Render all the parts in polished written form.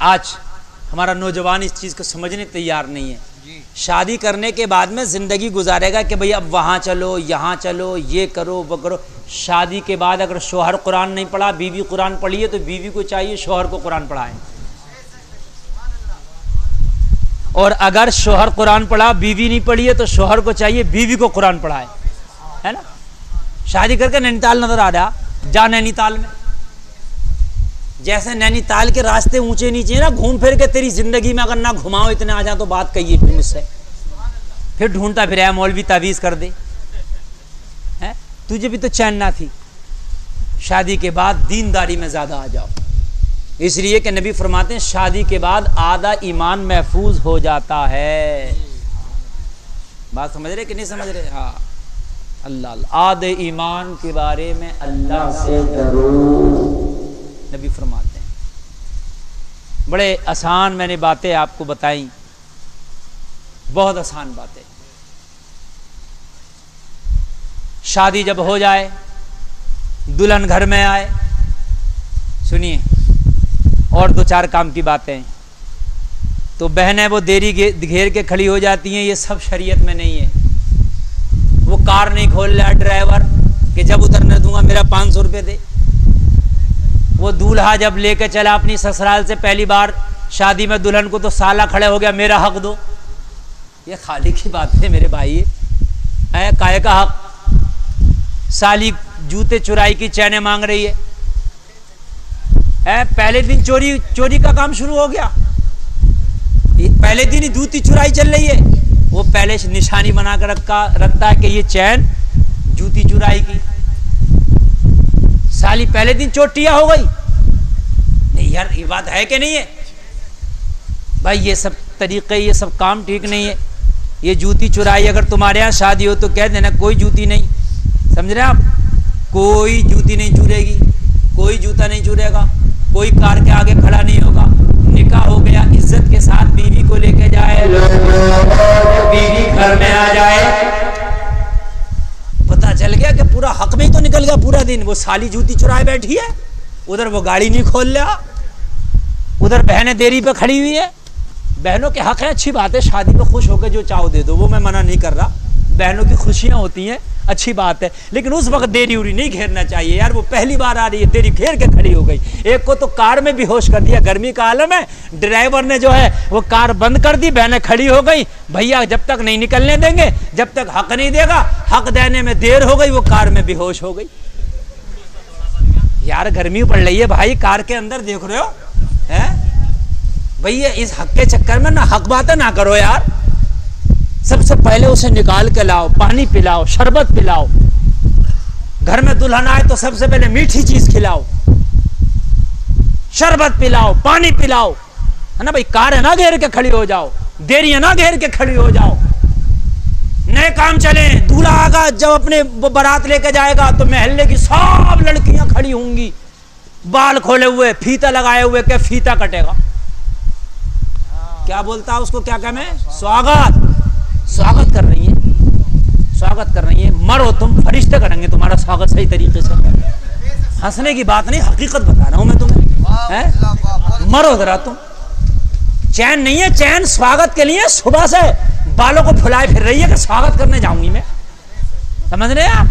आज हमारा नौजवान इस चीज़ को समझने तैयार नहीं है। शादी करने के बाद में ज़िंदगी गुजारेगा कि भाई अब वहाँ चलो, यहाँ चलो, ये करो, वो करो। शादी के बाद अगर शौहर कुरान नहीं पढ़ा, बीवी कुरान पढ़ी है, तो बीवी को चाहिए शौहर को कुरान पढ़ाए। और अगर शौहर कुरान पढ़ा, बीवी नहीं पढ़ी है, तो शौहर को चाहिए बीवी को कुरान पढ़ाए, है ना। शादी करके नैनीताल नजर आ रहा, जा नैनीताल में। जैसे नैनीताल के रास्ते ऊंचे नीचे ना, घूम फिर के तेरी जिंदगी में अगर ना घुमाओ इतने आ जा तो बात कहिए फिर मुझसे, फिर ढूंढता फिर आया मौलवी तावीज़ कर दे, है। तुझे भी तो चैन ना थी। शादी के बाद दीनदारी में ज़्यादा आ जाओ, इसलिए कि नबी फरमाते हैं शादी के बाद आधा ईमान महफूज हो जाता है। बात समझ रहे कि नहीं समझ रहे? हाँ, अल्लाह आधे ईमान के बारे में अल्लाह से डरो, नबी फरमाते हैं। बड़े आसान मैंने बातें आपको बताई, बहुत आसान बातें। शादी जब हो जाए, दुल्हन घर में आए, सुनिए और दो चार काम की बातें। तो बहनें वो देरी घेर के खड़ी हो जाती हैं, ये सब शरीयत में नहीं है। वो कार नहीं खोल रहा ड्राइवर कि जब उतरने दूंगा मेरा 500 रुपये दे। वो दूल्हा जब लेके चला अपनी ससुराल से पहली बार शादी में दुल्हन को, तो साला खड़े हो गया मेरा हक दो। ये खाली की बात है मेरे भाई, है काहे का हक। साली जूते चुराई की चैने मांग रही है, पहले दिन चोरी का काम शुरू हो गया। पहले दिन ही जूती चुराई चल रही है। वो पहले से निशानी बना कर रखता है कि ये चैन जूती चुराई की। साली पहले दिन चोटिया हो गई। नहीं यार, ये बात है कि नहीं है भाई? ये सब तरीके, ये सब काम ठीक नहीं है। ये जूती चुराई, अगर तुम्हारे यहाँ शादी हो तो कह देना कोई जूती नहीं, समझ रहे आप? कोई जूती नहीं चुरेगी, कोई जूता नहीं चुरेगा, कोई कार के आगे खड़ा नहीं होगा। निकाह हो गया, इज्जत के साथ बीवी को लेके जाए, बीवी घर में आ जाए, पता चल गया कि पूरा हक में ही तो निकल गया पूरा दिन। वो साली जूती चुराए बैठी है, उधर वो गाड़ी नहीं खोल लिया, उधर बहनें देरी पे खड़ी हुई है। बहनों के हक है, अच्छी बात है, शादी में खुश होकर जो चाहो दे दो, वो मैं मना नहीं कर रहा। बहनों की खुशियां होती हैं, अच्छी बात है, लेकिन उस वक्त देरी उरी नहीं घेरना चाहिए यार। वो पहली बार आ रही है, देरी घेर के खड़ी हो गई। एक को तो कार में बेहोश कर दिया, गर्मी का आलम है, ड्राइवर ने जो है वो कार बंद कर दी, बहनें खड़ी हो गई। भैया जब तक नहीं निकलने देंगे, जब तक हक नहीं देगा, हक देने में देर हो गई, वो कार में बेहोश हो गई। यार गर्मी पड़ रही है भाई, कार के अंदर देख रहे हो, है भैया? इस हक के चक्कर में ना हक बातें ना करो यार। सबसे पहले उसे निकाल के लाओ, पानी पिलाओ, शरबत पिलाओ। घर में दुल्हन आए तो सबसे पहले मीठी चीज खिलाओ, शरबत पिलाओ, पानी पिलाओ, है ना भाई? कार है ना घेर के खड़ी हो जाओ, देरी है ना घेर के खड़ी हो जाओ। नए काम चले, दूल्हा आगा जब अपने बारात लेके जाएगा तो मोहल्ले की सब लड़कियां खड़ी होंगी, बाल खोले हुए, फीता लगाए हुए, क्या फीता कटेगा? क्या बोलता है उसको, क्या कहना है? स्वागत कर रही है, स्वागत कर रही है। मरो तुम, फरिश्ते करेंगे तुम्हारा स्वागत सही तरीके से। हंसने की बात नहीं, हकीकत बता रहा हूं मैं तुम्हें, है? मरो जरा तुम। चैन नहीं है, चैन स्वागत के लिए सुबह से बालों को फुलाए फिर रही है कि स्वागत करने जाऊंगी मैं, समझ रहे हैं आप?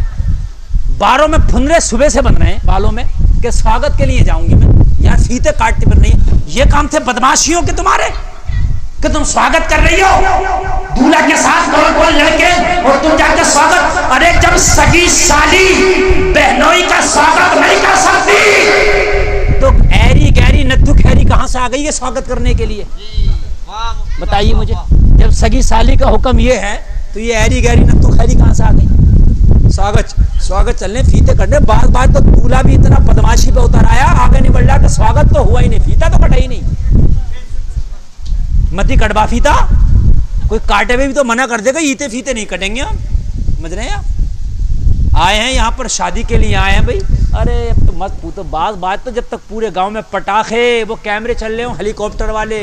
बालों में फुंदरे सुबह से बन रहे हैं बालों में कि स्वागत के लिए जाऊंगी मैं। यार फीते काटते फिर रही है। ये काम थे बदमाशियों के तुम्हारे कि तुम स्वागत कर रही हो दूल्हा के साथ, कौन लड़के, और तुम जाके स्वागत। अरे जब सगी साली बहनोई का स्वागत नहीं कर सकती तो ऐरी गैरी नत्थु खैरी कहां से आ गई है स्वागत करने के लिए? बताइए मुझे। जब सगी साली का हुक्म ये है तो ये ऐरी गैरी नत्थु खैरी कहां से आ गई? स्वागत चलने, फीते करने। बात तो दूल्हा भी इतना बदमाशी पे उतर आया, आगे नहीं बढ़ रहा कि स्वागत तो हुआ ही नहीं, फीता तो कटा ही नहीं। मती कटवा फीता, कोई काटे हुए भी तो मना कर देगा, ईते फीते नहीं कटेंगे हम, समझ रहे हैं आप? आए हैं यहाँ पर शादी के लिए आए हैं भाई। अरे तो मत पूछो, बात तो जब तक पूरे गांव में पटाखे, वो कैमरे चल रहे हो, हेलीकॉप्टर वाले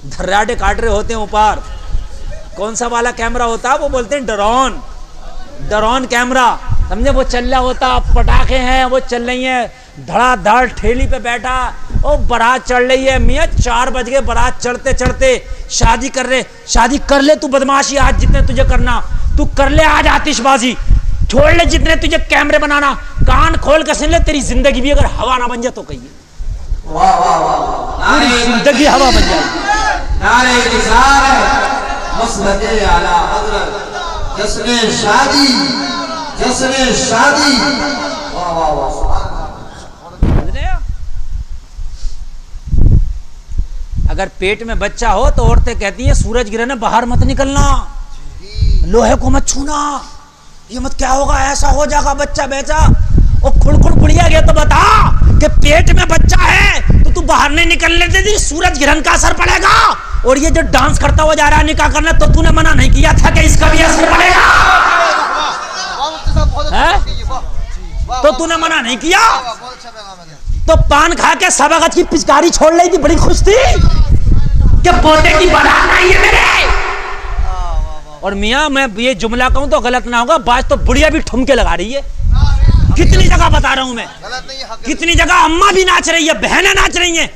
धर्राटे काट रहे होते हैं ऊपर। कौन सा वाला कैमरा होता है? वो बोलते हैं ड्रोन कैमरा, समझे? वो चल रहा होता, पटाखे हैं वो चल रही हैं, धड़ाधड़ ठेली पे बैठा ओ बारात चढ़ रही है मियाँ, 4 बज गए, बारात चढ़ते चढ़ते शादी कर रहे। शादी कर ले तू बदमाशी, आज जितने तुझे करना तू कर ले, आज आतिशबाजी छोड़ ले, जितने तुझे कैमरे बनाना, कान खोल कर सुन ले, तेरी जिंदगी भी अगर हवा ना बन जाए तो कहिए पूरी जिंदगी हवा बन जाए। नारे मसलके आला हज़रत जश्न शादी, जश्न शादी। वाह वाह वाह। अगर पेट में बच्चा हो तो औरतें कहती हैं सूरज गिरे ना बाहर मत निकलना, लोहे को मत छूना, ये मत क्या होगा, ऐसा हो जाएगा बच्चा बेचा। और खुड़खुड़ बुढ़िया गया तो बता कि पेट में बच्चा है तो तू बाहर नहीं निकलने देती, सूरज गिरहन का असर पड़ेगा। और ये जो डांस करता हुआ जा रहा है निकाह करना, तो तूने मना नहीं किया था कि इसका भी असर पड़ेगा? तो तूने मना नहीं किया? तो पान खा के सबगत की पिचकारी छोड़ ली थी, बड़ी खुश थी कि पोते की बारात आई है मेरे। और मियाँ मैं ये जुमला कहूं तो गलत ना होगा, बाज तो बुढ़िया भी ठुमके लगा रही है। कितनी जगह बता रहा हूं मैं, कितनी जगह अम्मा भी नाच रही है, बहनें नाच रही हैं,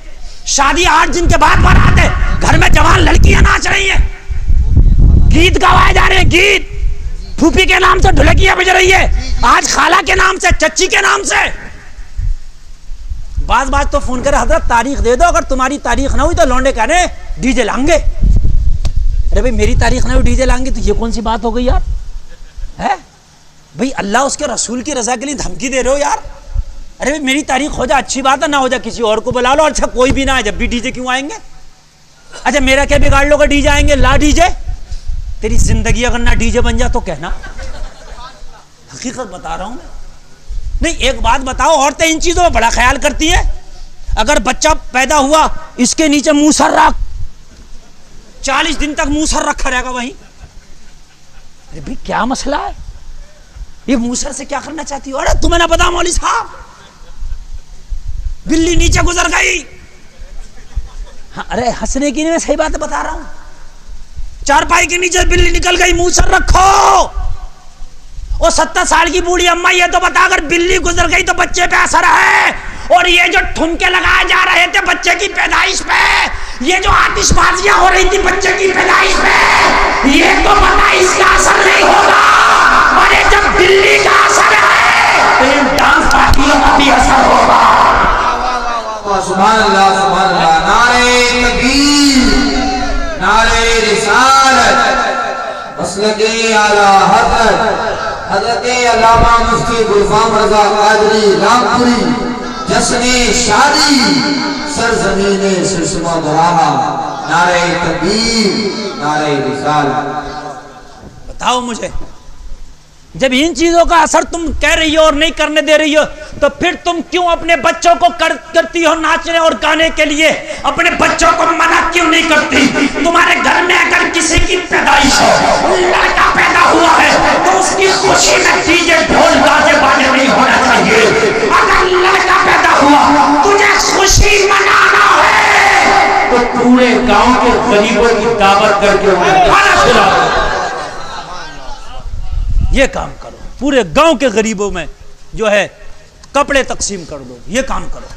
शादी 8 दिन के बाद बारात है, घर में जवान लड़कियां नाच रही हैं, गीत गवाए जा रहे हैं, गीत फूफी के नाम से ढोलकियां बज रही है, आज खाला के नाम से, चच्ची के नाम से। बाज तो फोन करे हजरत तारीख दे दो, अगर तुम्हारी तारीख ना हुई तो लौंडे कहने डीजे लाएंगे। अरे भाई मेरी तारीख ना हुई डीजे लाएंगे तो ये कौन सी बात हो गई यार? है भाई अल्लाह उसके रसूल की रजा के लिए धमकी दे रहे हो यार। अरे भाई मेरी तारीख हो जाए अच्छी बात है, ना हो जाए किसी और को बुला लो। अच्छा कोई भी ना है, जब भी डीजे क्यों आएंगे? अच्छा मेरा क्या बिगाड़ लोगे, डीजे आएंगे, ला डीजे। तेरी जिंदगी अगर ना डीजे बन जाए तो कहना, हकीकत बता रहा हूं मैं। नहीं एक बात बताओ, औरतें इन चीजों में बड़ा ख्याल करती है। अगर बच्चा पैदा हुआ इसके नीचे मूसर रख, 40 दिन तक मूसर रखा रहेगा वहीं। अरे भाई क्या मसला है, ये मूसर से क्या करना चाहती हो? अरे तुम्हें ना पता मौली साहब, बिल्ली नीचे गुजर गई। हाँ, अरे हंसने की नहीं, मैं सही बात बता रहा हूं। चारपाई के नीचे बिल्ली निकल गई, मूसर रखो। और 70 साल की बूढ़ी अम्मा ये तो बता, अगर बिल्ली गुजर गई तो बच्चे पे असर है। और ये जो ठुमके लगाए जा रहे थे बच्चे की पैदाइश पे, ये जो आतिशबाजियां हो रही थी बच्चे की पैदाइश पे, ये तो बता इसका असर नहीं होगा। अरे जब बिल्ली का असर है तो इन डांस पार्टियों का भी असर होगा। सुभान अल्लाह, सुभान अल्लाह। नारे तकबीर, नारे रिसालत, मसलके आला हज़रत हज़रत अल्लामा मुफ्ती गुलफाम रज़ा कादरी रामपुरी, जश्न शादी, सरज़मीने सिरसमा दराहा। नारे तकबीर, नारे रिसालत। बताओ मुझे, जब इन चीजों का असर तुम कह रही हो और नहीं करने दे रही हो, तो फिर तुम क्यों अपने बच्चों को करती हो नाचने और गाने के लिए? अपने बच्चों को मना क्यों नहीं करती? तुम्हारे घर में अगर किसी की पैदाइश हो, लड़का पैदा हुआ है, तो उसकी खुशी में डीजे ढोल गाजे बाजे नहीं होना चाहिए। अगर लड़का पैदा हुआ, तुझे खुशी मनाना है तो पूरे गांव के गरीबों की दावत करके उन्हें खाना खिलाओ। ये काम करो, पूरे गांव के गरीबों में जो है कपड़े तकसीम कर दो, ये काम करो।